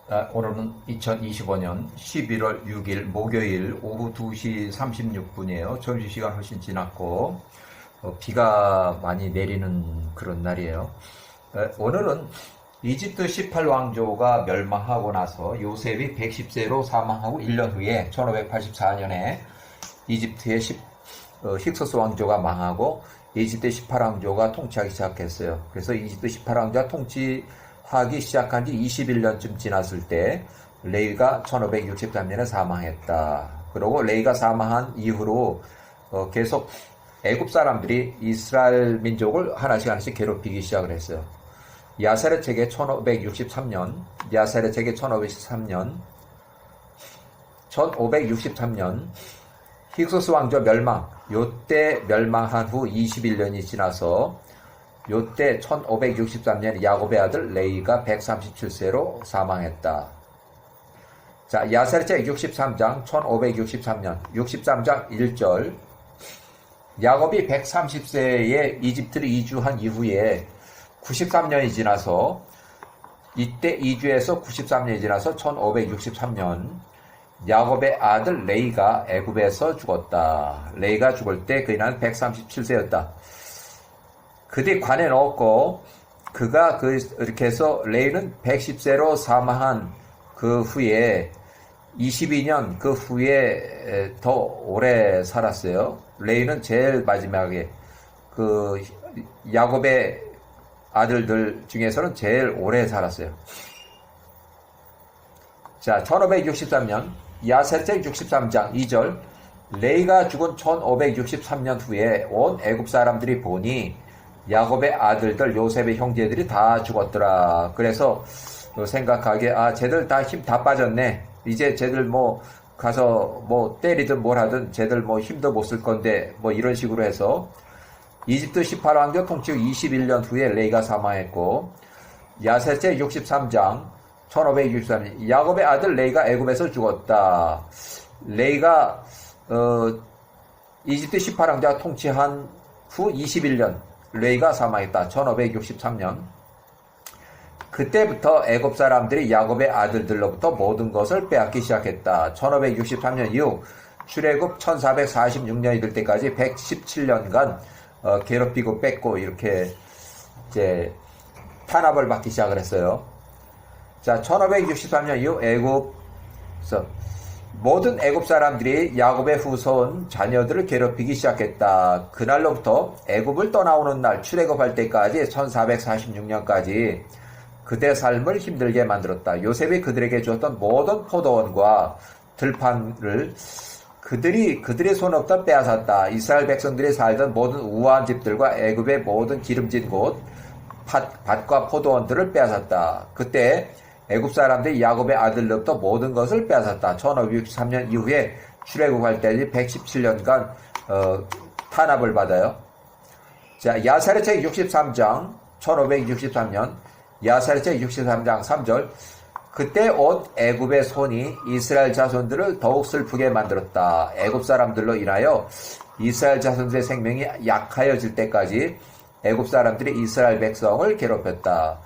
오늘은 2025년 11월 6일 목요일 오후 2시 36분이에요. 점심시간 훨씬 지났고 비가 많이 내리는 그런 날이에요. 오늘은 이집트 18왕조가 멸망하고 나서 요셉이 110세로 사망하고 1년 후에 1584년에 이집트의 힉소스 왕조가 망하고 이집트 18왕조가 통치하기 시작했어요. 그래서 이집트 18왕조가 통치하기 시작한 지 21년쯤 지났을 때 레이가 1563년에 사망했다. 그리고 레이가 사망한 이후로 계속 애굽 사람들이 이스라엘 민족을 하나씩 괴롭히기 시작을 했어요. 야세렛 책에 1563년 힉소스 왕조 멸망, 요때 멸망한 후 21년이 지나서 요때 1563년 야곱의 아들 레이가 137세로 사망했다. 자, 야세렛 책 63장 1563년 63장 1절 야곱이 130세에 이집트를 이주한 이후에 93년이 지나서 이때 이주해서 93년이 지나서 1563년 야곱의 아들 레이가 애굽에서 죽었다. 레이가 죽을 때 그의 나이는 137세였다. 그뒤 관에 넣었고 그가 이렇게 해서 레이는 110세로 사망한 그 후에 22년 그 후에 더 오래 살았어요. 레이는 제일 마지막에 그 야곱의 아들들 중에서는 제일 오래 살았어요. 자, 1563년 야세렛 63장 2절 레이가 죽은 1563년 후에 온 애굽 사람들이 보니 야곱의 아들들 요셉의 형제들이 다 죽었더라. 그래서 생각하기에 쟤들 다 힘 다 빠졌네. 이제 쟤들 가서 때리든 뭘 하든 쟤들 힘도 못 쓸 건데 이런 식으로 해서 이집트 18왕조 통치 후 21년 후에 레이가 사망했고 야세렛 63장 1563년 야곱의 아들 레이가 애굽에서 죽었다. 레이가 이집트 18왕조가 통치한 후 21년 레이가 사망했다. 1563년 그때부터 애굽 사람들이 야곱의 아들들로부터 모든 것을 빼앗기 시작했다. 1563년 이후 출애굽 1446년이 될 때까지 117년간 괴롭히고 뺏고 이렇게 이제 탄압을 받기 시작을 했어요. 자, 1563년 이후 애굽에서 모든 애굽 사람들이 야곱의 후손 자녀들을 괴롭히기 시작했다. 그날로부터 애굽을 떠나오는 날 출애굽할 때까지 1446년까지 그들의 삶을 힘들게 만들었다. 요셉이 그들에게 주었던 모든 포도원과 들판을 그들의 손으로부터 빼앗았다. 이스라엘 백성들이 살던 모든 우아한 집들과 애굽의 모든 기름진 곳, 밭과 포도원들을 빼앗았다. 그때 애굽 사람들이 야곱의 아들로부터 모든 것을 빼앗았다. 1563년 이후에 출애굽할 때까지 117년간 탄압을 받아요. 자, 야세렛 책 63장 1563년 야세렛 책 63장 3절 그때 온 애굽의 손이 이스라엘 자손들을 더욱 슬프게 만들었다. 애굽 사람들로 인하여 이스라엘 자손들의 생명이 약하여질 때까지 애굽 사람들이 이스라엘 백성을 괴롭혔다.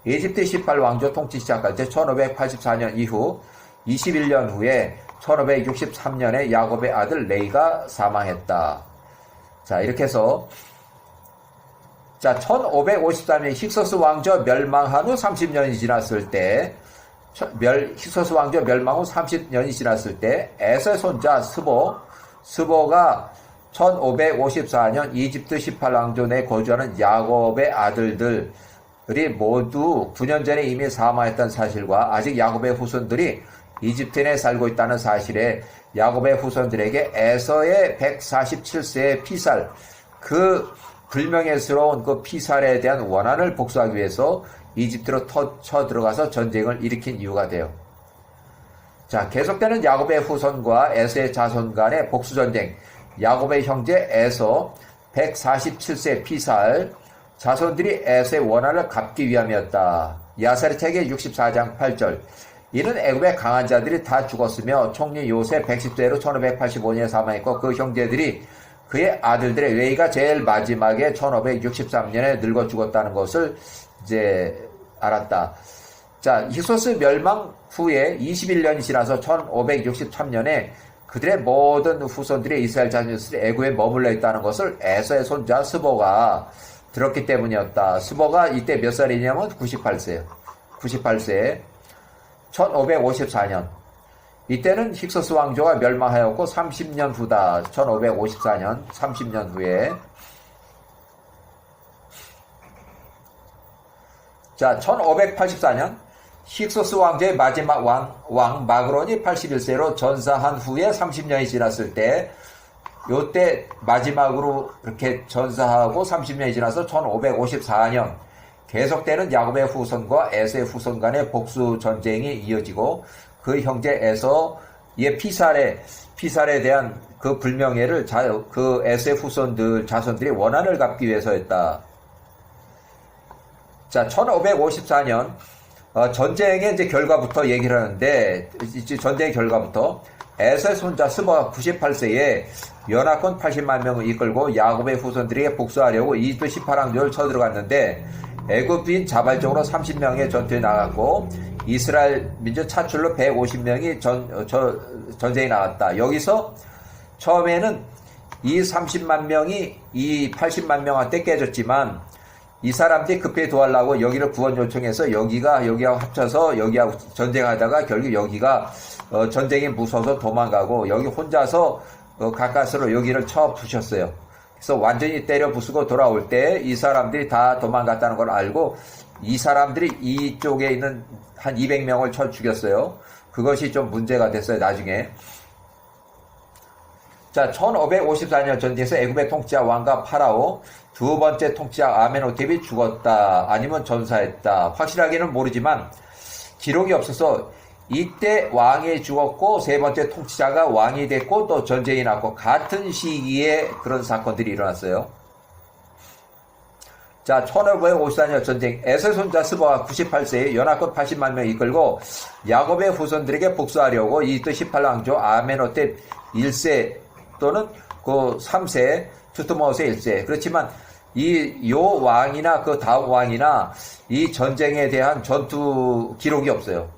이집트 18왕조 통치 시작할 때 1584년 이후 21년 후에 1563년에 야곱의 아들 레이가 사망했다. 자, 이렇게 해서 1553년 힉소스 왕조 멸망한 후 30년이 지났을 때 힉소스 왕조 멸망 후 30년이 지났을 때 에서의 손자 스보가 1554년 이집트 18왕조 내에 거주하는 야곱의 아들들이 모두 9년 전에 이미 사망했다는 사실과 아직 야곱의 후손들이 이집트 내에 살고 있다는 사실에 야곱의 후손들에게 에서의 147세의 피살, 그 불명예스러운 그 피살에 대한 원한을 복수하기 위해서 이집트로 쳐들어가서 전쟁을 일으킨 이유가 돼요. 자, 계속되는 야곱의 후손과 에서의 자손 간의 복수전쟁, 야곱의 형제 에서 147세 피살, 자손들이 에서의 원한을 갚기 위함이었다. 야세렛 책의 64장 8절 이는 애굽의 강한 자들이 다 죽었으며 총리 요셉 110세로 1585년에 사망했고 그 형제들이 그의 아들들의 레이가 제일 마지막에 1563년에 늙어 죽었다는 것을 이제 알았다. 자, 힉소스 멸망 후에 21년이 지나서 1563년에 그들의 모든 후손들이 이스라엘 자녀들이 애굽에 머물러 있다는 것을 에서의 손자 스보가 들었기 때문이었다. 스보가 이때 몇 살이냐면 98세예요. 98세에 1554년. 이때는 힉소스 왕조가 멸망하였고 30년 후다. 1554년 30년 후에. 자, 1584년 힉소스 왕조의 마지막 왕 마그론이 81세로 전사한 후에 30년이 지났을 때, 요때 마지막으로 이렇게 전사하고 30년이 지나서 1554년 계속되는 야곱의 후손과 에서의 후손 간의 복수 전쟁이 이어지고, 그 형제 에서의 피살에 대한 그 불명예를 그 에서의 후손들 자손들이 원한을 갚기 위해서였다. 자, 1554년 전쟁의 이제 결과부터 얘기를 하는데, 이제 전쟁의 결과부터 에서의 손자 스보가 98세에 연합군 80만 명을 이끌고 야곱의 후손들에게 복수하려고 이집트 18왕조를 쳐들어갔는데, 애굽인 자발적으로 30명의 전투에 나갔고 이스라엘 민족 차출로 150명이 전쟁에 나갔다. 여기서 처음에는 이 30만 명이 이 80만 명한테 깨졌지만, 이 사람들이 급히 도와려고 여기를 구원 요청해서 여기하고 합쳐서 여기하고 전쟁하다가 결국 여기가 전쟁이 무서워서 도망가고 여기 혼자서 가까스로 여기를 쳐 부셨어요. 그래서 완전히 때려 부수고 돌아올 때 이 사람들이 다 도망갔다는 걸 알고 이 사람들이 이쪽에 있는 한 200명을 쳐 죽였어요. 그것이 좀 문제가 됐어요, 나중에. 자, 1554년 전쟁에서 애굽의 통치자 왕과 파라오, 두 번째 통치자 아멘호텝이 죽었다, 아니면 전사했다. 확실하게는 모르지만 기록이 없어서 이때 왕이 죽었고 세 번째 통치자가 왕이 됐고 또 전쟁이 났고 같은 시기에 그런 사건들이 일어났어요. 자, 1554년 전쟁, 에서의 손자 스보가 98세에 연합군 80만 명 이끌고 야곱의 후손들에게 복수하려고 이집트 18왕조 아멘호텝 1세 또는 그 3세 투트모스 1세. 그렇지만 요 왕이나 그 다음 왕이나 이 전쟁에 대한 전투 기록이 없어요.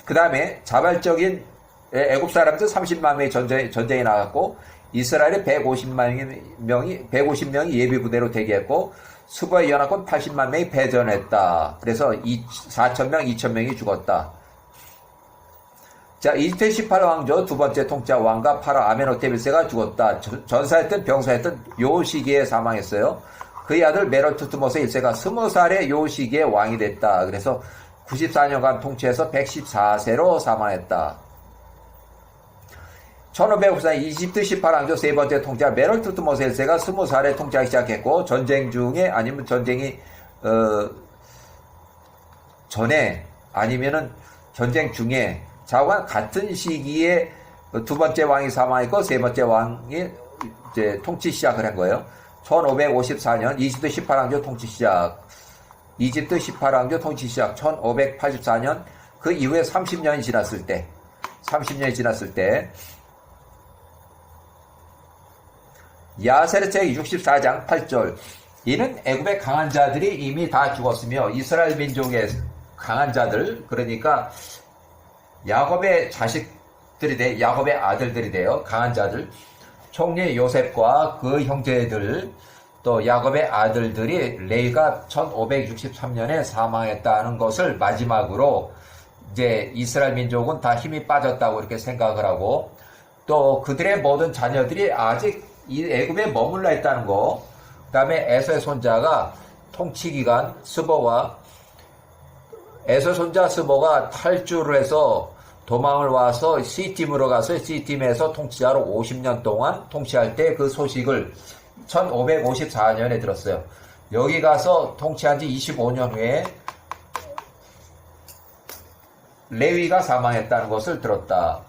그 다음에 자발적인 애굽 사람들 30만 명이 전쟁에 나갔고 이스라엘의 150명이 예비부대로 대기했고 스보의 연합군 80만 명이 패전했다. 그래서 4,000명, 2,000명이 죽었다. 자, 이집트 18왕조 두 번째 통치자 왕과 파라 아멘호텝 1세가 죽었다. 전사했던 병사했던 요 시기에 사망했어요. 그의 아들 메르투트모스 1세가 20살에 요 시기에 왕이 됐다. 그래서 94년간 통치해서 114세로 사망했다. 1554년 이집트 18왕조 세 번째 통치자 메르투트모스 1세가 20살에 통치하기 시작했고, 전쟁 중에 아니면 전쟁이 전에 아니면은 전쟁 중에 좌우간 같은 시기에 두 번째 왕이 사망했고 세 번째 왕이 이제 통치 시작을 한 거예요. 1554년 이집트 18왕조 통치 시작. 이집트 18왕조 통치 시작. 1584년 그 이후에 30년이 지났을 때 야세르책 64장 8절. 이는 애굽의 강한 자들이 이미 다 죽었으며 이스라엘 민족의 강한 자들, 그러니까 야곱의 자식들이 야곱의 아들들이 돼요. 강한 자들. 총리 요셉과 그 형제들, 또 야곱의 아들들이 레이가 1563년에 사망했다는 것을 마지막으로 이제 이스라엘 민족은 다 힘이 빠졌다고 이렇게 생각을 하고, 또 그들의 모든 자녀들이 아직 이 애굽에 머물러 있다는 거, 그 다음에 에서의 손자가 통치기간 스보가 에서 손자 스보가 탈주를 해서 도망을 와서 시팀으로 가서 시팀에서 통치자로 50년 동안 통치할 때 그 소식을 1554년에 들었어요. 여기 가서 통치한 지 25년 후에 레위가 사망했다는 것을 들었다.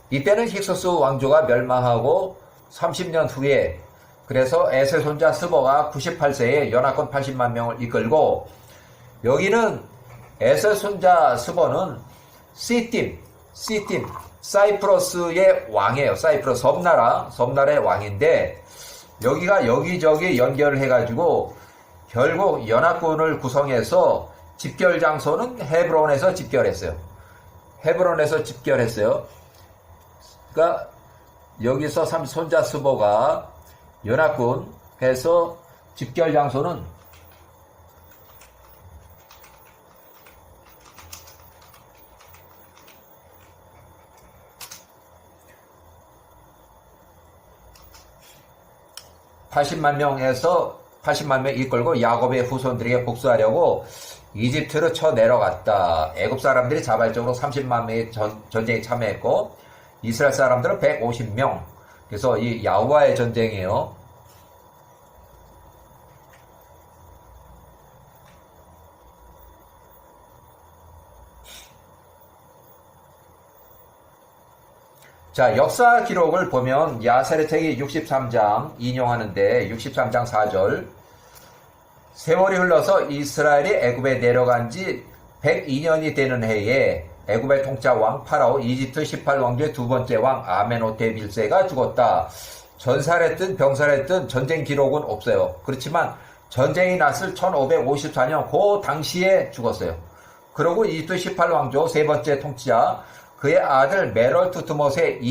이때는 힉소스 왕조가 멸망하고 30년 후에, 그래서 에서의 손자 스보가 98세에 연합군 80만 명을 이끌고, 여기는 에서의 손자 스보는 시팀, 사이프러스의 왕이에요. 사이프러스 섬나라의 왕인데, 여기가 여기저기 연결을 해가지고 결국 연합군을 구성해서 집결 장소는 헤브론에서 집결했어요. 헤브론에서 집결했어요. 그러니까 여기서 손자 스보가 연합군 해서 집결 장소는 (80만) 명에서 80만 명 이끌고 야곱의 후손들에게 복수하려고 이집트로 쳐 내려갔다. 애굽 사람들이 자발적으로 30만 명의 전쟁에 참여했고 이스라엘 사람들은 150명. 그래서 이 야후와의 전쟁이에요. 자, 역사 기록을 보면 야세르책이 63장 인용하는데 63장 4절 세월이 흘러서 이스라엘이 애굽에 내려간 지 102년이 되는 해에 애굽의 통치 왕 파라오 이집트 18왕조의 두 번째 왕 아멘호테 빌세가 죽었다. 전살했든 병살했든 전쟁 기록은 없어요. 그렇지만 전쟁이 났을 1554년 그 당시에 죽었어요. 그리고 이집트 18왕조 세 번째 통치자 그의 아들 메롤 투트못의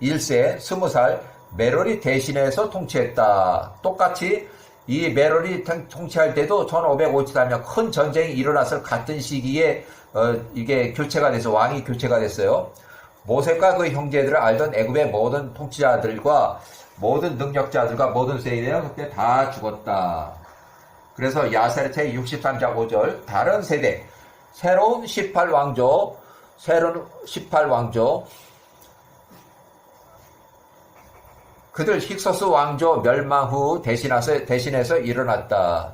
1세 20살 메롤이 대신해서 통치했다. 똑같이 이 메롤이 통치할 때도 1554년 큰 전쟁이 일어났을 같은 시기에 이게 교체가 돼서 왕이 교체가 됐어요. 모세가 그 형제들을 알던 애굽의 모든 통치자들과 모든 능력자들과 모든 세대가 그때 다 죽었다. 그래서 야세르책 63장 5절 다른 세대 새로운 18왕조 그들 힉소스 왕조 멸망 후 대신해서 일어났다.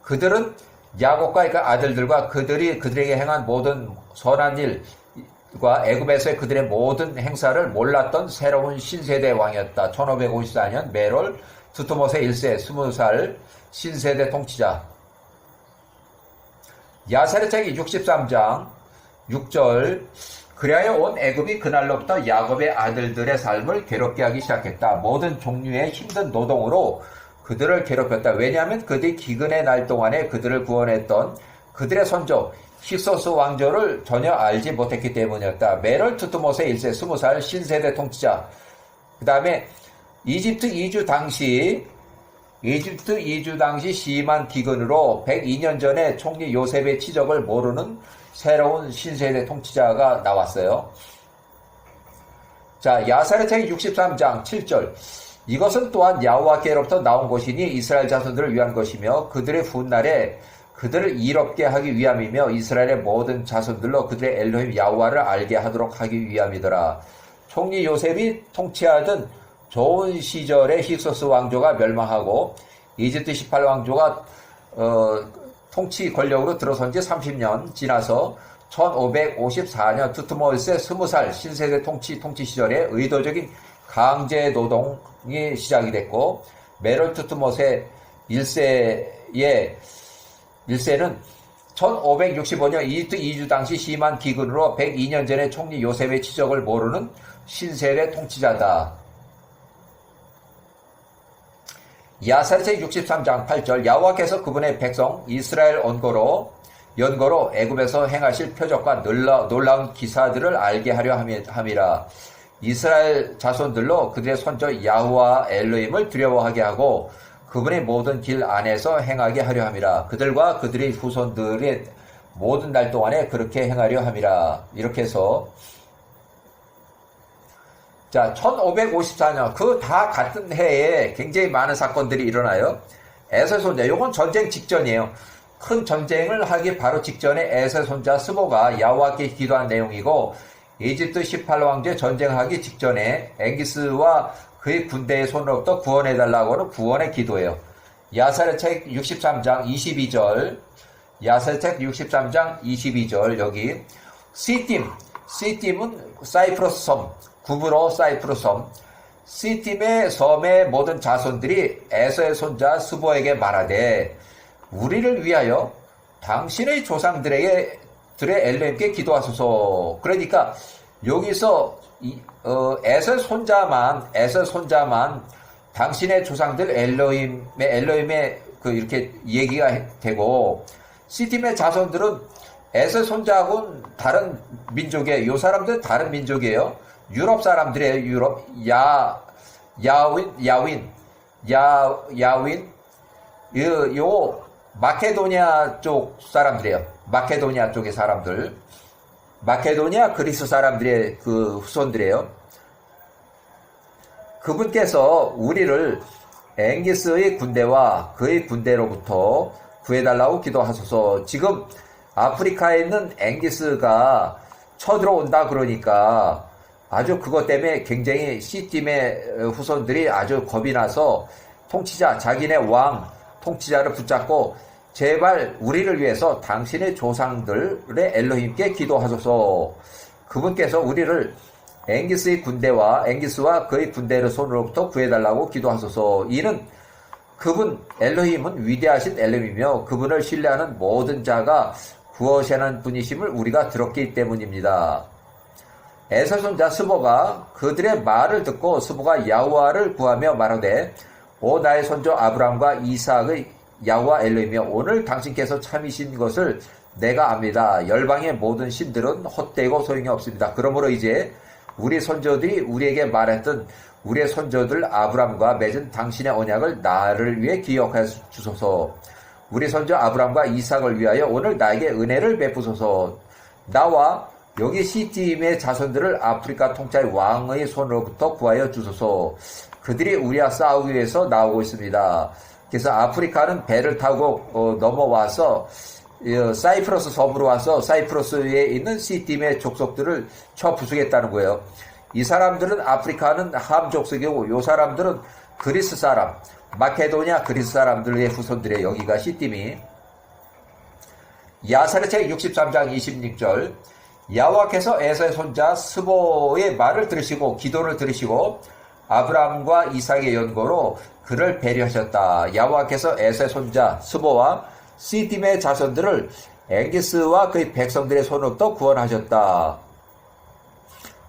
그들은 야곱과 그 아들들과 그들에게 행한 모든 선한 일과 애굽에서의 그들의 모든 행사를 몰랐던 새로운 신세대 왕이었다. 1554년 메롤 투트못의 1세 20살 신세대 통치자. 야세르책이 63장 6절 그리하여 온 애굽이 그날로부터 야곱의 아들들의 삶을 괴롭게 하기 시작했다. 모든 종류의 힘든 노동으로 그들을 괴롭혔다. 왜냐하면 그들이 기근의 날 동안에 그들을 구원했던 그들의 선조 힉소스 왕조를 전혀 알지 못했기 때문이었다. 메롤 투트못의 1세 20살 신세대 통치자. 그 다음에 이집트 이주 당시 심한 기근으로 102년 전에 총리 요셉의 치적을 모르는 새로운 신세대 통치자가 나왔어요. 자, 야사르책 63장 7절 이것은 또한 야호와께로부터 나온 것이니 이스라엘 자손들을 위한 것이며 그들의 훗날에 그들을 이롭게 하기 위함이며 이스라엘의 모든 자손들로 그들의 엘로힘 야호와를 알게 하도록 하기 위함이더라. 총리 요셉이 통치하던 좋은 시절에 힉소스 왕조가 멸망하고 이집트 18왕조가 통치 권력으로 들어선 지 30년 지나서 1554년 투트모스의 20살 신세대 통치 시절에 의도적인 강제 노동이 시작이 됐고 메롤 투트모스의 1세는 1565년 이집트 이주 당시 심한 기근으로 102년 전에 총리 요셉의 치적을 모르는 신세대 통치자다. 야사르책 63장 8절 야호와께서 그분의 백성 이스라엘 연고로 애굽에서 행하실 표적과 놀라운 기사들을 알게 하려 함이라. 이스라엘 자손들로 그들의 선조 야호와 엘로힘을 두려워하게 하고 그분의 모든 길 안에서 행하게 하려 함이라. 그들과 그들의 후손들의 모든 날 동안에 그렇게 행하려 함이라. 이렇게 해서 자, 1554년 그 다 같은 해에 굉장히 많은 사건들이 일어나요. 에서 손자, 요건 전쟁 직전이에요. 큰 전쟁을 하기 바로 직전에 에서 손자 스보가 야호와께 기도한 내용이고 이집트 18왕조에 전쟁하기 직전에 앵기스와 그의 군대의 손으로부터 구원해달라고 하는 구원의 기도예요. 야사르책 63장 22절 야사르책 63장 22절 여기 시팀은 사이프러스 섬 구브로 사이프러스 섬 시팀의 섬의 모든 자손들이 에서의 손자 스보에게 말하되 우리를 위하여 당신의 조상들의 엘로힘께 기도하소서. 그러니까 여기서 에서의 손자만 당신의 조상들 엘로힘의 이렇게 얘기가 되고 시팀의 자손들은 에서 손자하고는 다른 민족이에요. 요 사람들은 다른 민족이에요. 유럽 사람들이에요. 유럽. 야윈. 요 마케도니아 쪽 사람들이에요. 마케도니아 쪽의 사람들. 마케도니아 그리스 사람들의 그 후손들이에요. 그분께서 우리를 앵기스의 군대와 그의 군대로부터 구해달라고 기도하소서. 지금 아프리카에 있는 앵기스가 쳐들어온다 그러니까 아주 그것 때문에 굉장히 C팀의 후손들이 아주 겁이 나서 통치자, 자기네 왕 통치자를 붙잡고 제발 우리를 위해서 당신의 조상들의 엘로힘께 기도하소서. 그분께서 우리를 앵기스와 그의 군대의 손으로부터 구해달라고 기도하소서. 이는 그분 엘로힘은 위대하신 엘로힘이며 그분을 신뢰하는 모든 자가 구원하는 분이심을 우리가 들었기 때문입니다. 에서 손자 스보가 그들의 말을 듣고 스보가 야후와를 구하며 말하되 오 나의 손주 아브람과 이삭의 야후와 엘로힘이여 오늘 당신께서 참이신 것을 내가 압니다. 열방의 모든 신들은 헛되고 소용이 없습니다. 그러므로 이제 우리 선조들이 우리에게 말했던 우리의 선조들 아브람과 맺은 당신의 언약을 나를 위해 기억하여 주소서. 우리 선조 아브람과 이삭을 위하여 오늘 나에게 은혜를 베푸소서. 나와 여기 시팀의 자손들을 아프리카 통치의 왕의 손으로부터 구하여 주소서. 그들이 우리와 싸우기 위해서 나오고 있습니다. 그래서 아프리카는 배를 타고 넘어와서 사이프러스 섬으로 와서 사이프러스에 있는 시팀의 족속들을 쳐 부수겠다는 거예요. 이 사람들은 아프리카는 함 족속이고 요 사람들은 그리스 사람, 마케도니아 그리스 사람들의 후손들의 여기가 시팀이. 야사르책 63장 26절 야호와께서 에서의 손자 스보의 말을 들으시고 기도를 들으시고 아브람과 이삭의 연고로 그를 배려하셨다. 야호와께서 에서의 손자 스보와 시팀의 자손들을 앵기스와 그의 백성들의 손으로부터 구원하셨다.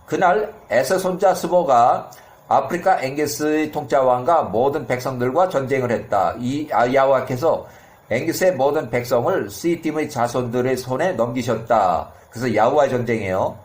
그날 에서 손자 스보가 아프리카 앵기스의 통치왕과 모든 백성들과 전쟁을 했다. 이 야호와께서 앵기스의 모든 백성을 시팀의 자손들의 손에 넘기셨다. 그래서 야호와의 전쟁이에요.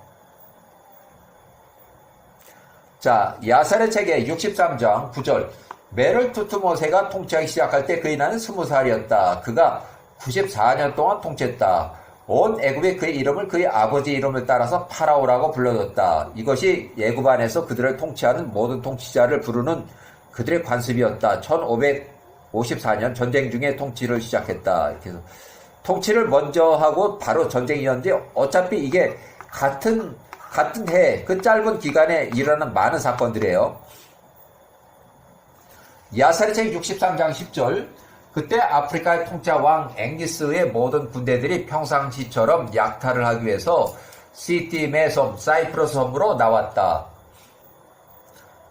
자, 야살의 책의 63장 9절 메를 투투모세가 통치하기 시작할 때 그의 나이는 20살이었다. 그가 94년 동안 통치했다. 온 애굽에 그의 이름을 그의 아버지 이름을 따라서 파라오라고 불러줬다. 이것이 애굽 안에서 그들을 통치하는 모든 통치자를 부르는 그들의 관습이었다. 1554년 전쟁 중에 통치를 시작했다. 이렇게 해서 통치를 먼저 하고 바로 전쟁이었는데 어차피 이게 같은 해 그 짧은 기간에 일어나는 많은 사건들이에요. 야사르책 63장 10절 그때 아프리카의 통치자 왕 앵기스의 모든 군대들이 평상시처럼 약탈을 하기 위해서 시팀의 섬 사이프러스 섬으로 나왔다.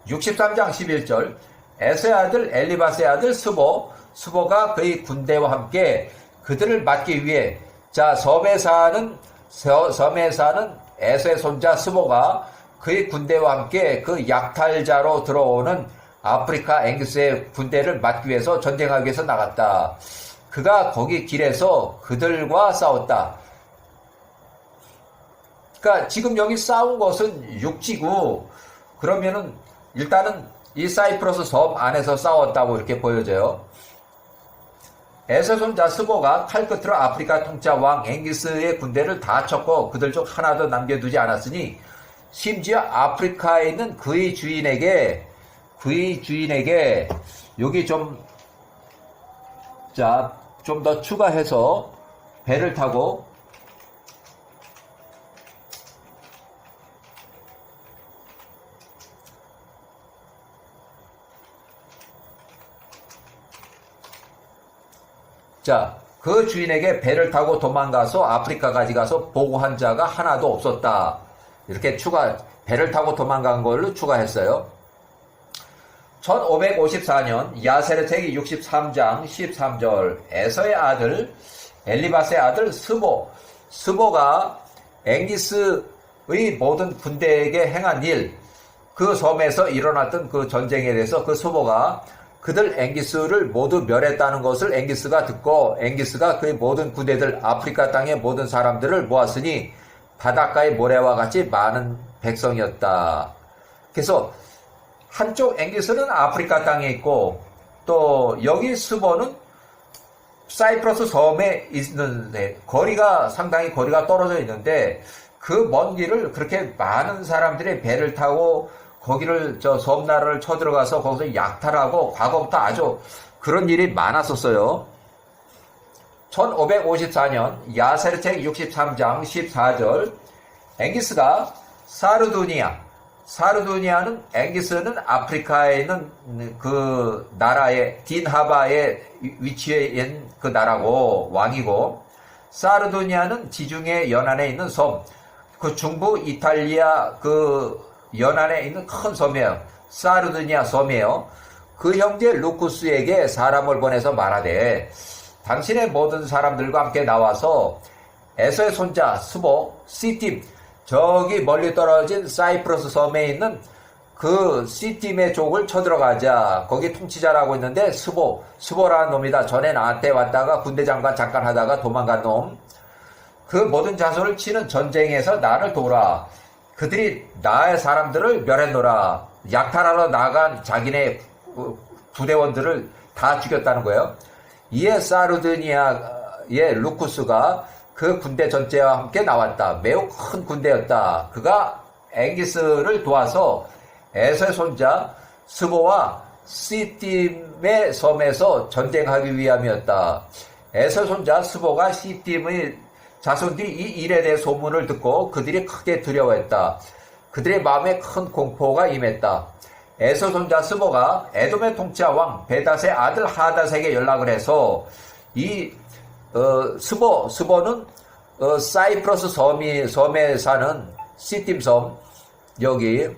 63장 11절 에서의 아들 엘리바스의 아들 스보가 그의 군대와 함께 그들을 막기 위해 섬에 사는 에서의 손자 스보가 그의 군대와 함께 그 약탈자로 들어오는 아프리카 앵기스의 군대를 막기 위해서 전쟁하기 위해서 나갔다. 그가 거기 길에서 그들과 싸웠다. 그러니까 지금 여기 싸운 것은 육지고 그러면은 일단은 이 사이프러스 섬 안에서 싸웠다고 이렇게 보여져요. 에서 손자 스보가 칼끝으로 아프리카 통치자 왕 앵기스의 군대를 다 쳤고 그들 중 하나도 남겨두지 않았으니 심지어 아프리카에 있는 그의 주인에게 여기 좀 더 추가해서 배를 타고 그 주인에게 배를 타고 도망가서 아프리카까지 가서 보고한 자가 하나도 없었다. 이렇게 배를 타고 도망간 걸로 추가했어요. 1554년 야세르책이 63장 13절 에서의 아들 엘리바스의 아들 스보가 앵기스의 모든 군대에게 행한 일, 그 섬에서 일어났던 그 전쟁에 대해서 그 스보가 그들 앵기스를 모두 멸했다는 것을 앵기스가 듣고 앵기스가 그의 모든 군대들 아프리카 땅의 모든 사람들을 모았으니 바닷가의 모래와 같이 많은 백성이었다. 그래서 한쪽 앵기스는 아프리카 땅에 있고 또 여기 스보는 사이프러스 섬에 있는데 상당히 거리가 떨어져 있는데 그 먼 길을 그렇게 많은 사람들이 배를 타고 거기를 섬나라를 쳐들어가서 거기서 약탈하고 과거부터 아주 그런 일이 많았었어요. 1554년 야세르책 63장 14절 앵기스가 사르두니아는 앵기스는 아프리카에 있는 그 나라의 딘하바에 위치해 있는 그 나라고 왕이고 사르두니아는 지중해 연안에 있는 섬, 그 중부 이탈리아 그 연안에 있는 큰 섬이에요. 사르두니아 섬이에요. 그 형제 루쿠스에게 사람을 보내서 말하되 당신의 모든 사람들과 함께 나와서 에서의 손자 스보 시팀 저기 멀리 떨어진 사이프러스 섬에 있는 그 시팀의 족을 쳐들어가자. 거기 통치자라고 있는데 스보라는 놈이다. 전에 나한테 왔다가 군대 장관 잠깐 하다가 도망간 놈. 그 모든 자손을 치는 전쟁에서 나를 도우라. 그들이 나의 사람들을 멸했노라. 약탈하러 나간 자기네 부대원들을 다 죽였다는 거예요. 이에 사르두니아의 루쿠스가 그 군대 전체와 함께 나왔다. 매우 큰 군대였다. 그가 앵기스를 도와서 에서의 손자 스보와 시팀의 섬에서 전쟁하기 위함이었다. 에서의 손자 스보가 시팀의 자손들이 이 일에 대해 소문을 듣고 그들이 크게 두려워했다. 그들의 마음에 큰 공포가 임했다. 에서 손자 스보가 에돔의 통치자 왕 베닷의 아들 하닷에게 연락을 해서 이 스보는 사이프러스 섬에 사는 시팀 섬 여기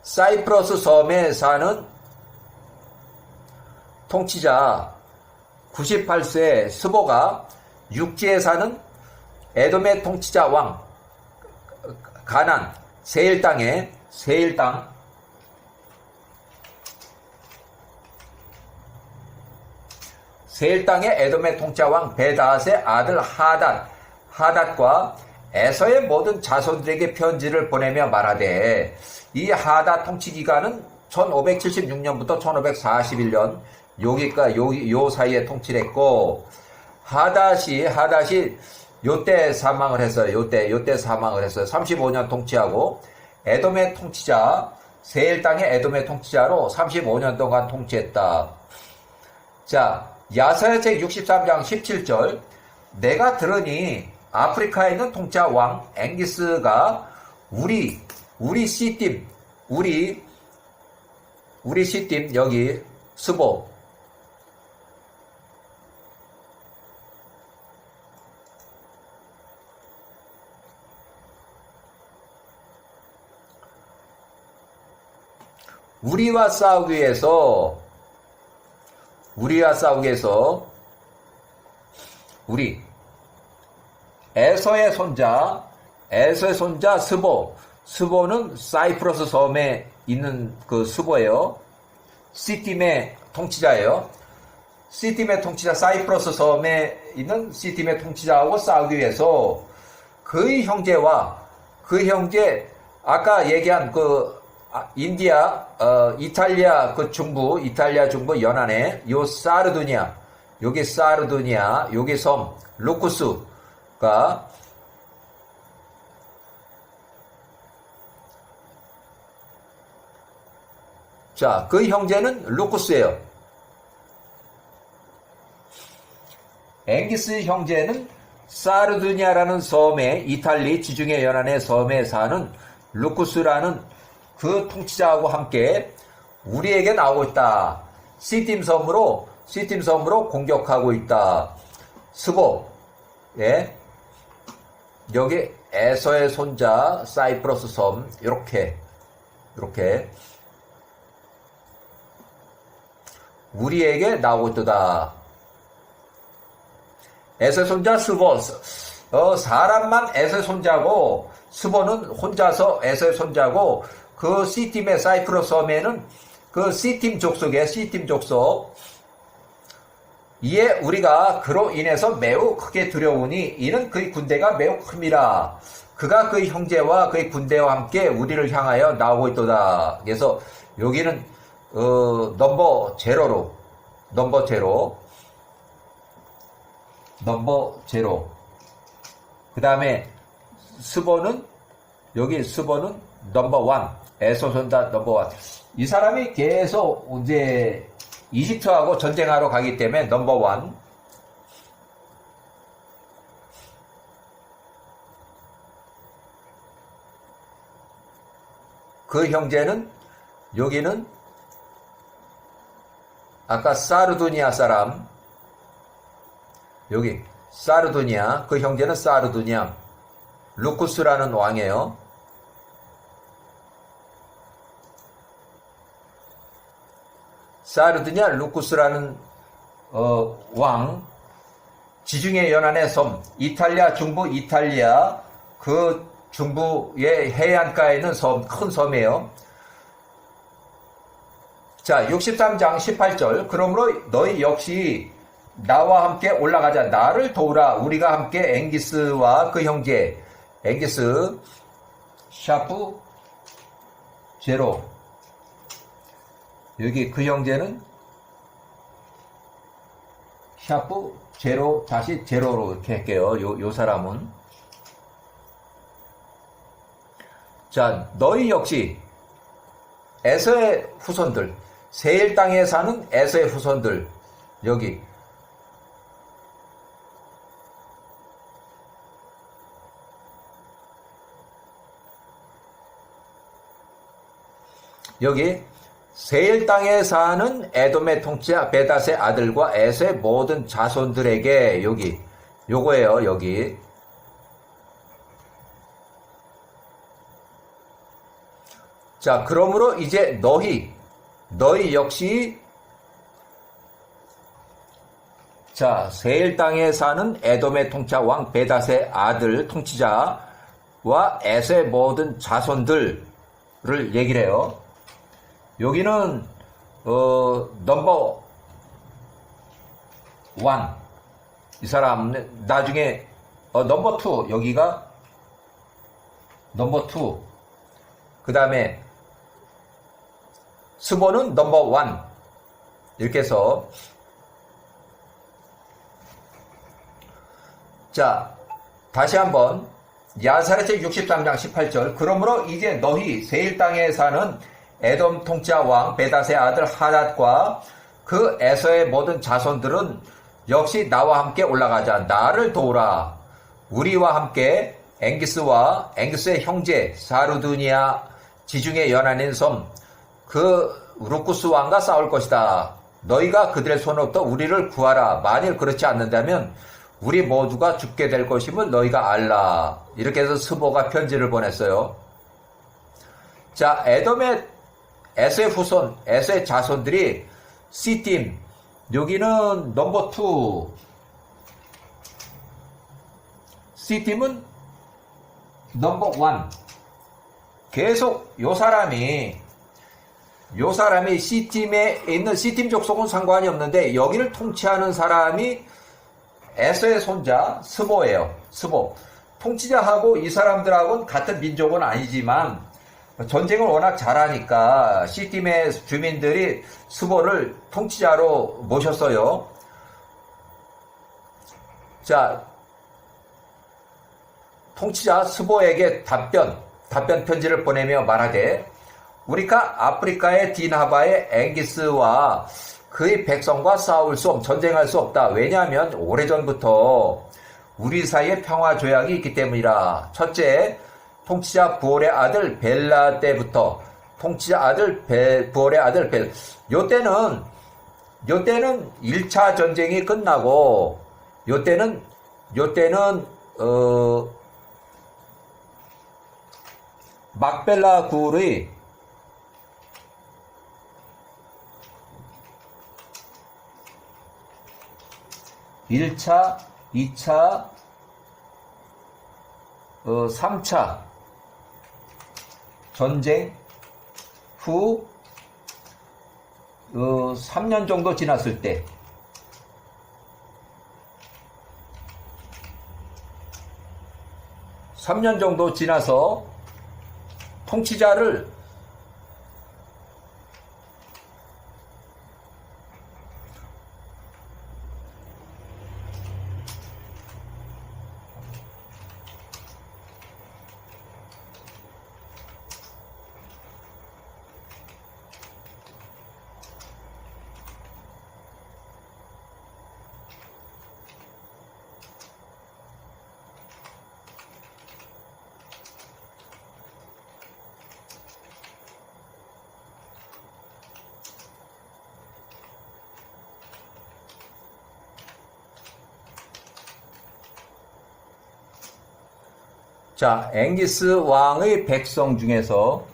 사이프러스 섬에 사는 통치자 98세 스보가 육지에 사는 에돔의 통치자 왕 가난 세일 땅에 세일 땅에 에돔의 통치자 왕 베닷의 아들 하닷과 에서의 모든 자손들에게 편지를 보내며 말하되 이 하닷 통치 기간은 1576년부터 1541년 요 사이에 통치를 했고 하닷이 요때 사망을 했어요. 요때 사망을 했어요. 35년 통치하고 에돔의 통치자 세일 땅의 에돔의 통치자로 35년 동안 통치했다. 자, 야사야책 63장 17절 내가 들으니 아프리카에 있는 통치자 왕 앵기스가 우리 시팀 여기 스보 우리와 싸우기 위해서 에서의 손자 스보는 사이프러스 섬에 있는 그 스보예요. 시팀의 통치자예요. 시팀의 통치자 사이프러스 섬에 있는 시팀의 통치자하고 싸우기 위해서 그의 형제 아까 얘기한 그 이탈리아 중부 연안에 여기 사르두니아 여기 섬 루쿠스가 자, 그 형제는 루쿠스예요. 앵기스 형제는 사르두니아라는 섬에 이탈리 지중해 연안의 섬에 사는 루쿠스라는 그 통치자하고 함께 우리에게 나오고 있다. 시팀 섬으로 공격하고 있다. 스보, 예, 여기 에서의 손자 사이프러스 섬 이렇게 우리에게 나오고 있다. 에서의 손자 사람만 에서의 손자고 스보는 혼자서 에서의 손자고 그 C팀의 사이프러스 섬에는 그 C팀 족속이에요. C팀 족속. 이에 우리가 그로 인해서 매우 크게 두려우니 이는 그의 군대가 매우 큽니다. 그가 그의 형제와 그의 군대와 함께 우리를 향하여 나오고 있도다. 그래서 여기는 넘버 제로 그 다음에 스보는 여기 스보는 넘버 원 에소손자 넘버 원. 이 사람이 계속 이제 이집트하고 전쟁하러 가기 때문에 넘버 원. 그 형제는 여기는 아까 사르두니아 사람 여기 사르두니아 그 형제는 사르두니아 루쿠스라는 왕이에요. 사르두니아 루쿠스라는 왕 지중해 연안의 섬 이탈리아 중부 이탈리아 그 중부의 해안가에 있는 섬 큰 섬이에요. 자 63장 18절 그러므로 너희 역시 나와 함께 올라가자. 나를 도우라. 우리가 함께 앵기스와 그 형제 앵기스 샤프 제로 여기 그 형제는 샤프 제로 다시 제로로 이렇게 할게요. 요 사람은 자 너희 역시 에서의 후손들 세일 땅에 사는 에서의 후손들 여기 세일 땅에 사는 에돔의 통치자 베닷의 아들과 에서의 모든 자손들에게 여기 요거예요. 여기 자 그러므로 이제 너희 역시 자 세일 땅에 사는 에돔의 통치자 왕 베닷의 아들 통치자와 에서의 모든 자손들을 얘기를 해요. 여기는 넘버 원 이 사람 나중에 넘버 투 여기가 넘버 투 그 다음에 스보는 넘버 원 이렇게 해서 자 다시 한번 야사렛의 63장 18절 그러므로 이제 너희 세일 땅에 사는 에돔 통치자 왕 베닷의 아들 하닷과 그 에서의 모든 자손들은 역시 나와 함께 올라가자. 나를 도우라. 우리와 함께 앵기스와 앵기스의 형제 사르두니아 지중해 연안인 섬 그 루쿠스 왕과 싸울 것이다. 너희가 그들의 손으로부터 우리를 구하라. 만일 그렇지 않는다면 우리 모두가 죽게 될 것임을 너희가 알라. 이렇게 해서 스보가 편지를 보냈어요. 자 에서의 후손, 에서의 자손들이 C팀, 여기는 넘버 2. C팀은 넘버 1. 계속 요 사람이 C팀에 있는 C팀 족속은 상관이 없는데 여기를 통치하는 사람이 에서의 손자 스보예요. 스보. 통치자하고 이 사람들하고는 같은 민족은 아니지만 전쟁을 워낙 잘하니까 C팀의 주민들이 스보를 통치자로 모셨어요. 자, 통치자 스보에게 답변 편지를 보내며 말하되 우리가 아프리카의 디나바의 앵기스와 그의 백성과 전쟁할 수 없다. 왜냐하면 오래전부터 우리 사이에 평화 조약이 있기 때문이라. 첫째, 통치자 부올의 아들 벨라 때부터 통치자 아들 부올의 아들 벨. 요때는 1차 전쟁이 끝나고 요때는 막벨라 굴의 1차, 2차, 3차 전쟁 후 3년 정도 지났을 때 지나서 통치자를 자, 앵기스 왕의 백성 중에서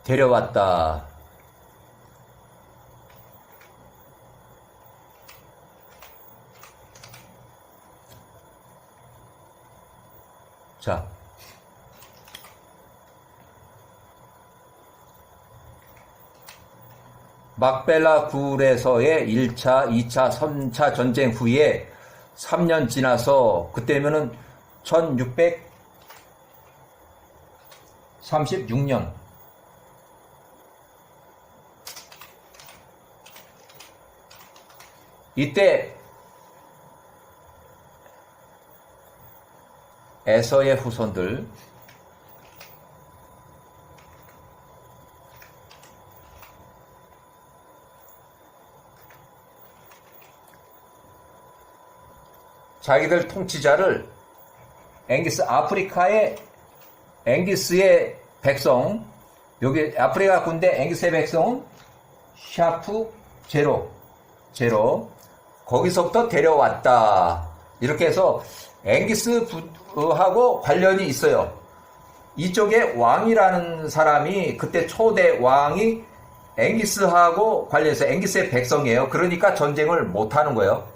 데려왔다. 자, 막벨라 굴에서의 1차, 2차, 3차 전쟁 후에 3년 지나서 그때면은 1636년 이때 에서의 후손들 자기들 통치자를 앵기스의 백성, 여기 아프리카 군대 앵기스의 백성은 샤프 제로 거기서부터 데려왔다. 이렇게 해서 앵기스하고 관련이 있어요. 이쪽에 왕이라는 사람이 그때 초대 왕이 앵기스하고 관련해서 앵기스의 백성이에요. 그러니까 전쟁을 못하는 거예요.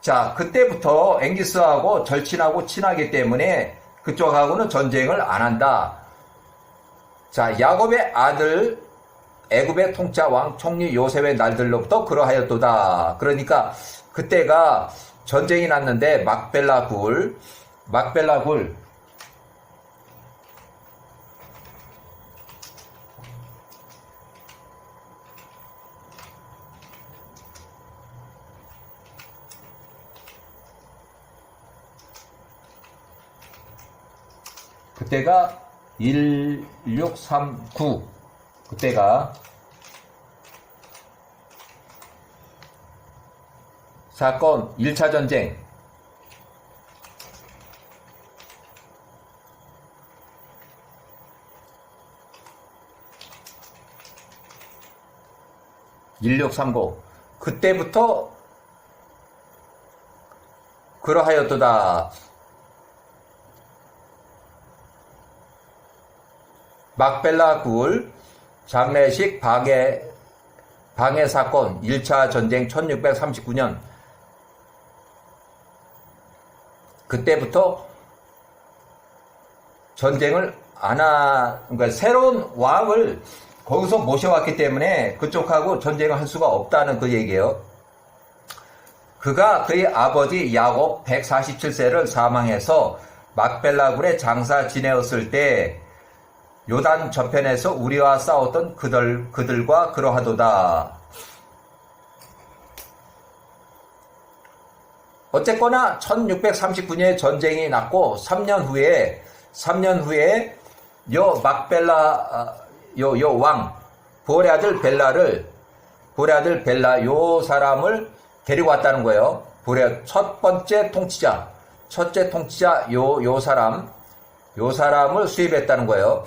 자, 그때부터 앵기스하고 절친하고 친하기 때문에 그쪽하고는 전쟁을 안 한다. 자, 야곱의 아들 애굽의 통짜 왕 총리 요셉의 날들로부터 그러하였도다. 그러니까 그때가 전쟁이 났는데 막벨라 굴 그때가 1639 그때가 사건 1차 전쟁 (1639) 그때부터 그러하였도다. 막벨라 굴 장례식 방해 사건 1차 전쟁 1639년 그때부터 전쟁을 그러니까 새로운 왕을 거기서 모셔왔기 때문에 그쪽하고 전쟁을 할 수가 없다는 그 얘기예요. 그가 그의 아버지 야곱 147세를 사망해서 막벨라 굴에 장사 지내었을 때 요단 저편에서 우리와 싸웠던 그들과 그러하도다. 어쨌거나 1639년에 전쟁이 났고 3년 후에 요 막벨라 요 왕 보레 아들 벨라 요 사람을 데리고 왔다는 거예요. 첫째 통치자 요 사람을 수입했다는 거예요.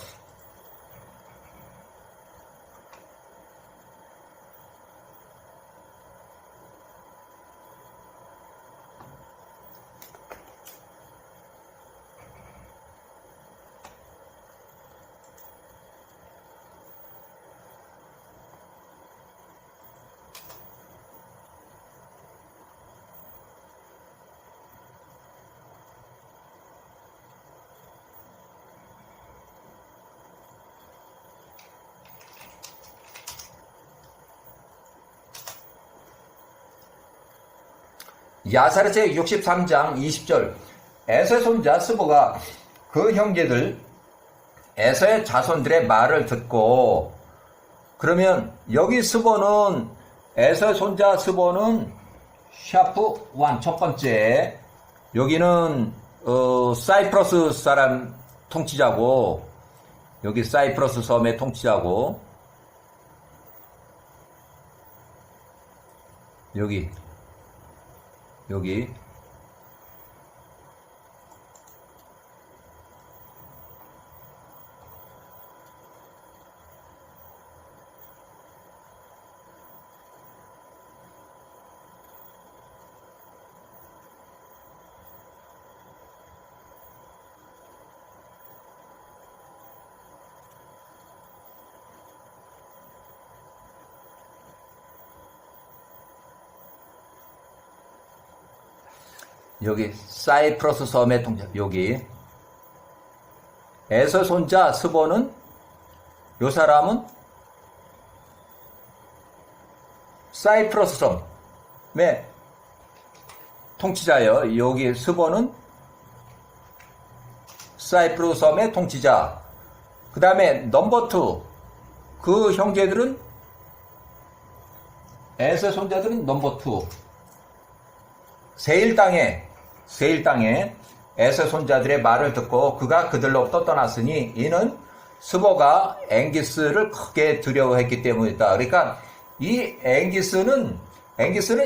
야사르체 63장 20절 에서의 손자 스보가 그 형제들 에서의 자손들의 말을 듣고, 그러면 여기 스보는 에서의 손자 스보는 샤프 1 첫 번째, 여기는 사이프러스 사람 통치자고, 여기 사이프러스 섬의 통치자고, 여기 여기 사이프러스 섬의 통치, 여기 에서 손자 스보는, 요 사람은 사이프러스 섬의 통치자예요. 여기 스보는 사이프러스 섬의 통치자. 그 다음에 넘버 2, 그 형제들은, 에서 손자들은 넘버 2, 세일 땅에 에서 손자들의 말을 듣고 그가 그들로부터 떠났으니 이는 스보가 앵기스를 크게 두려워했기 때문이다. 그러니까 이 앵기스는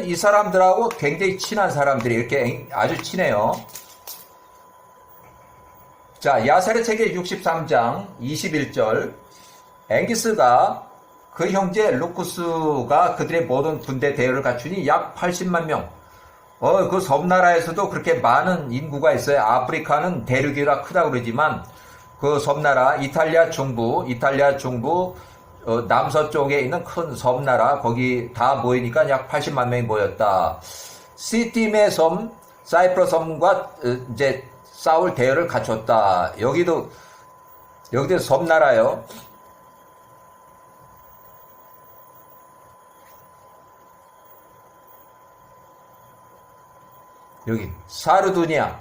이 사람들하고 굉장히 친한 사람들이, 이렇게 아주 친해요. 자, 야사르체기 63장 21절 앵기스가 그 형제 루쿠스가 그들의 모든 군대 대열을 갖추니 약 80만 명. 그 섬나라에서도 그렇게 많은 인구가 있어요. 아프리카는 대륙이라 크다고 그러지만 그 섬나라 이탈리아 중부 남서쪽에 있는 큰 섬나라, 거기 다 모이니까 약 80만 명이 모였다. 시팀의 섬 사이프러스 섬과 이제 싸울 대열을 갖췄다. 여기도 섬나라요. 여기 사르두니아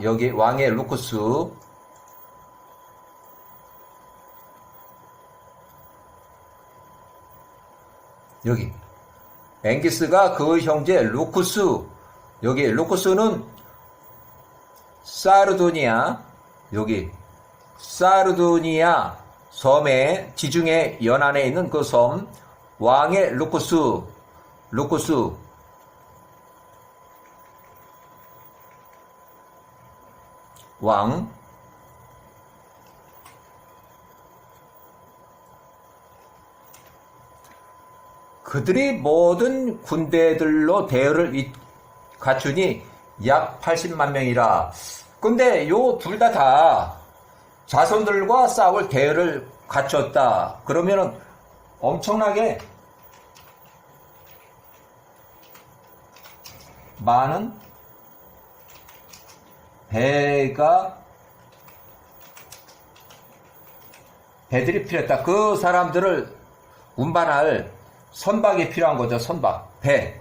여기 왕의 루쿠스, 여기 앵기스가 그 형제 루쿠스, 여기 루쿠스는 사르두니아, 여기 사르두니아 섬의 지중해 연안에 있는 그 섬 왕의 루쿠스 왕, 그들이 모든 군대들로 대열을 갖추니 약 80만 명이라. 근데 요 둘 다 자손들과 싸울 대열을 갖췄다. 그러면은 엄청나게 많은 배들이 필요했다. 그 사람들을 운반할 선박이 필요한 거죠. 선박. 배.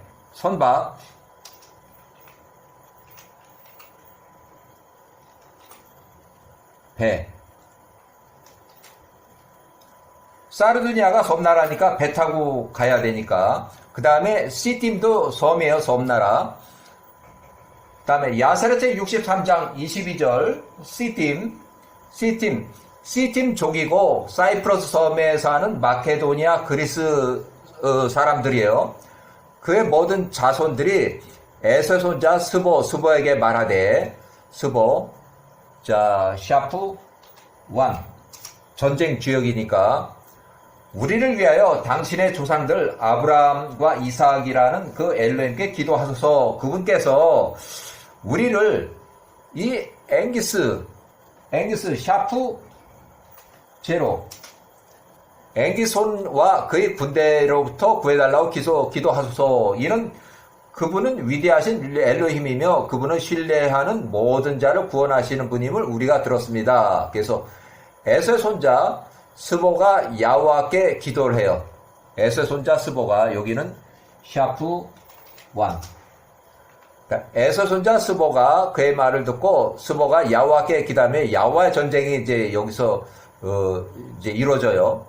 사르두니아가 섬나라니까 배 타고 가야 되니까. 그 다음에 C팀도 섬이에요. 섬나라. 그 다음에 야사르체 63장 22절 C팀 족이고 사이프러스 섬에 사는 마케도니아 그리스 사람들이에요. 그의 모든 자손들이 에서 손자 스보에게 말하되, 자, 샤프 1 전쟁 지역이니까, 우리를 위하여 당신의 조상들 아브라함과 이삭이라는 그 엘로힘께 기도하소서. 그분께서 우리를 이 앵기스 샤프 제로 앵기손과 그의 군대로부터 구해달라고 기도하소서. 이는 그분은 위대하신 엘로힘이며 그분은 신뢰하는 모든 자를 구원하시는 분임을 우리가 들었습니다. 그래서 에서의 손자 스보가 야호와께 기도를 해요. 에서의 손자 스보가, 여기는 샤프 1 에서 손자 스보가 그의 말을 듣고 스보가 야호와께 기도하며 야호와의 전쟁이 이제 여기서 이제 이루어져요.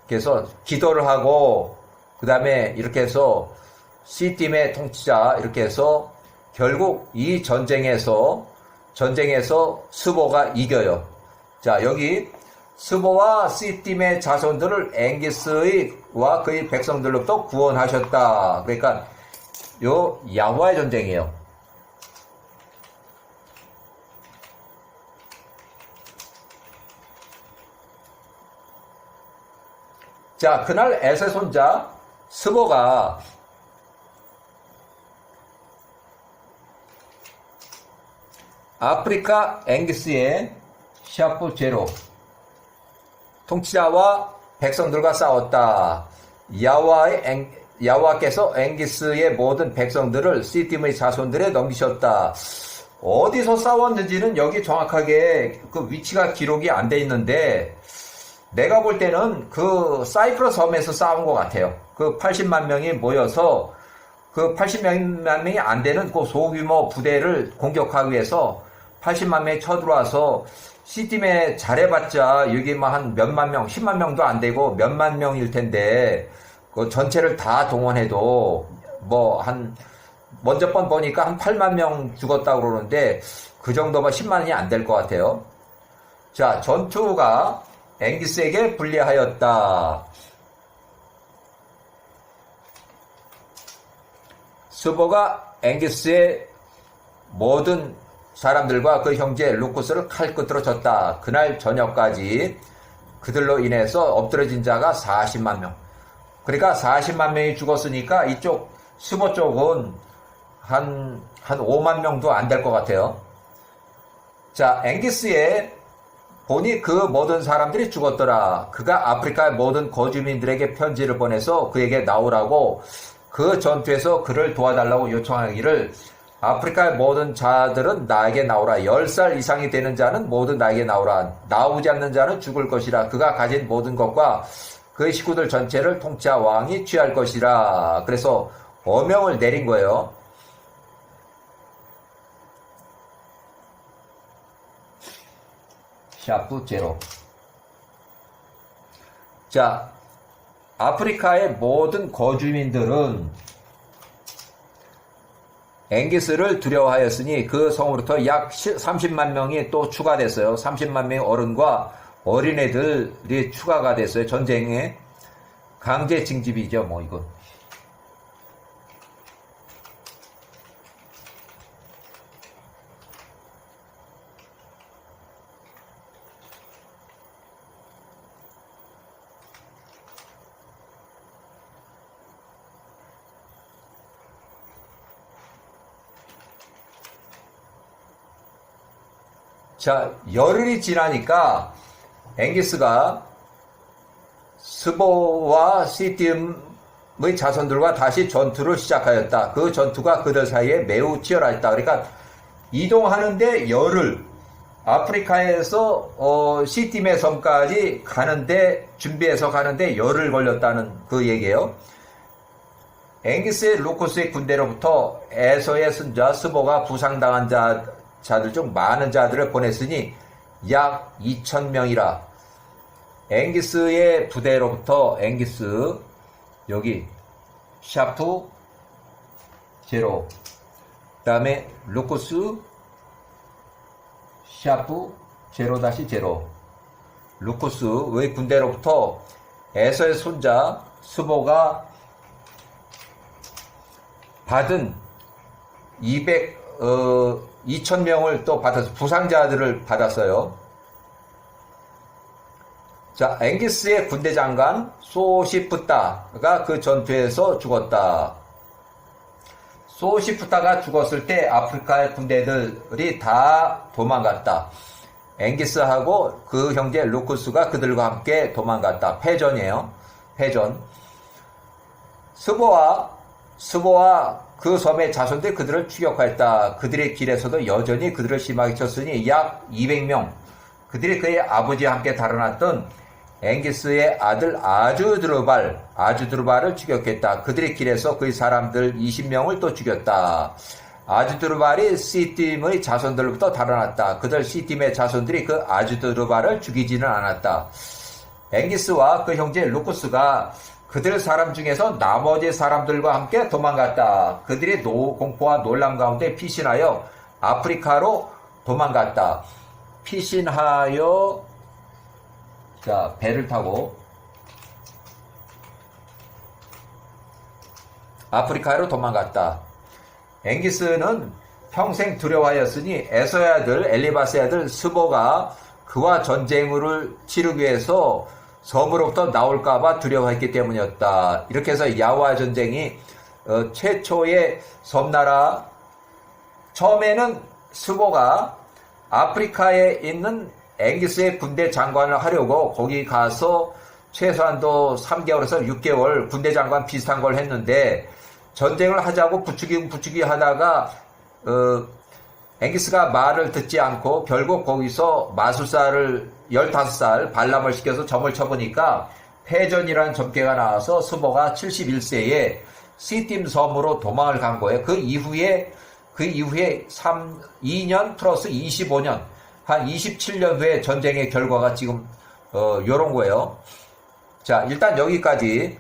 그래서 기도를 하고 그 다음에 이렇게 해서 시팀의 통치자 이렇게 해서 결국 이 전쟁에서 스보가 이겨요. 자, 여기 스보와 시팀의 자손들을 앵기스와 그의 백성들로부터 구원하셨다. 그러니까 요 야호와의 전쟁이에요. 자, 그날 에서의 손자 스보가 아프리카 앵기스의 샤프 제로 통치자와 백성들과 싸웠다. 야호와께서 앵기스의 모든 백성들을 시팀의 자손들에 넘기셨다. 어디서 싸웠는지는 여기 정확하게 그 위치가 기록이 안 돼 있는데 내가 볼 때는 그 사이프러 섬에서 싸운 것 같아요. 그 80만 명이 모여서 그 80만 명이 안 되는 그 소규모 부대를 공격하기 위해서 80만 명이 쳐들어와서 시팀에 잘해봤자 여기 뭐 한 몇만 명, 10만 명도 안 되고 몇만 명일 텐데 그 전체를 다 동원해도 뭐 먼저 번 보니까 한 8만 명 죽었다고 그러는데 그 정도면 10만이 안 될 것 같아요. 자, 전투가 앵기스에게 불리하였다. 스보가 앵기스의 모든 사람들과 그 형제 루쿠스를 칼끝으로 쳤다. 그날 저녁까지 그들로 인해서 엎드러진 자가 40만 명. 그러니까 40만 명이 죽었으니까 이쪽 스보 쪽은 한 5만 명도 안 될 것 같아요. 자, 앵기스의 보니 그 모든 사람들이 죽었더라. 그가 아프리카의 모든 거주민들에게 편지를 보내서 그에게 나오라고 그 전투에서 그를 도와달라고 요청하기를 아프리카의 모든 자들은 나에게 나오라. 10살 이상이 되는 자는 모두 나에게 나오라. 나오지 않는 자는 죽을 것이라. 그가 가진 모든 것과 그의 식구들 전체를 통치자 왕이 취할 것이라. 그래서 어명을 내린 거예요. 샤프 제로. 자, 아프리카의 모든 거주민들은 앵기스를 두려워하였으니 그 성으로부터 약 30만 명이 또 추가됐어요. 30만 명의 어른과 어린애들이 추가가 됐어요. 전쟁에 강제 징집이죠, 뭐 이건. 자, 열흘이 지나니까 앵기스가 스보와 시팀의 자손들과 다시 전투를 시작하였다. 그 전투가 그들 사이에 매우 치열하였다. 그러니까 이동하는데 열흘, 아프리카에서 시팀의 섬까지 가는데 준비해서 가는데 열흘 걸렸다는 그 얘기예요. 앵기스의 루쿠스의 군대로부터 에서의 손자 스보가 부상당한 자들 중 많은 자들을 보냈으니 약 2,000명이라. 앵기스의 부대로부터 앵기스 여기 샤프 제로, 그 다음에 루쿠스 샤프 제로 다시 제로, 루쿠스의 군대로부터 에서의 손자 스보가 받은 2,000명을 또 받아서 부상자들을 받았어요. 자, 앵기스의 군대 장관 소시프타가 그 전투에서 죽었다. 소시프타가 죽었을 때 아프리카의 군대들이 다 도망갔다. 앵기스하고 그 형제 루쿠스가 그들과 함께 도망갔다. 패전이에요. 패전. 스보와 그 섬의 자손들이 그들을 추격하였다. 그들의 길에서도 여전히 그들을 심하게 쳤으니 약 200명. 그들이 그의 아버지와 함께 달아났던 앵기스의 아들 아주드루발을 추격했다. 그들의 길에서 그의 사람들 20명을 또 죽였다. 아주드루발이 시팀의 자손들로부터 달아났다. 그들 시팀의 자손들이 그 아주드루발을 죽이지는 않았다. 앵기스와 그 형제 루쿠스가 그들 사람 중에서 나머지 사람들과 함께 도망갔다. 그들이 공포와 놀람 가운데 피신하여 아프리카로 도망갔다. 피신하여 자 배를 타고 아프리카로 도망갔다. 앵기스는 평생 두려워하였으니 에서의 아들 엘리바스의 아들 스보가 그와 전쟁을 치르기 위해서 섬으로부터 나올까봐 두려워했기 때문이었다. 이렇게 해서 야와 전쟁이 최초의 섬나라, 처음에는 스보가 아프리카에 있는 앵기스의 군대 장관을 하려고 거기 가서 최소한도 3개월에서 6개월 군대 장관 비슷한 걸 했는데, 전쟁을 하자고 부추기 하다가 앵기스가 말을 듣지 않고 결국 거기서 마술사를 15살 발람을 시켜서 점을 쳐보니까 패전이라는 점괘가 나와서 스보가 71세에 시팀 섬으로 도망을 간 거예요. 그 이후에 2년 플러스 25년, 한 27년 후에 전쟁의 결과가 지금 요런 거예요. 자, 일단 여기까지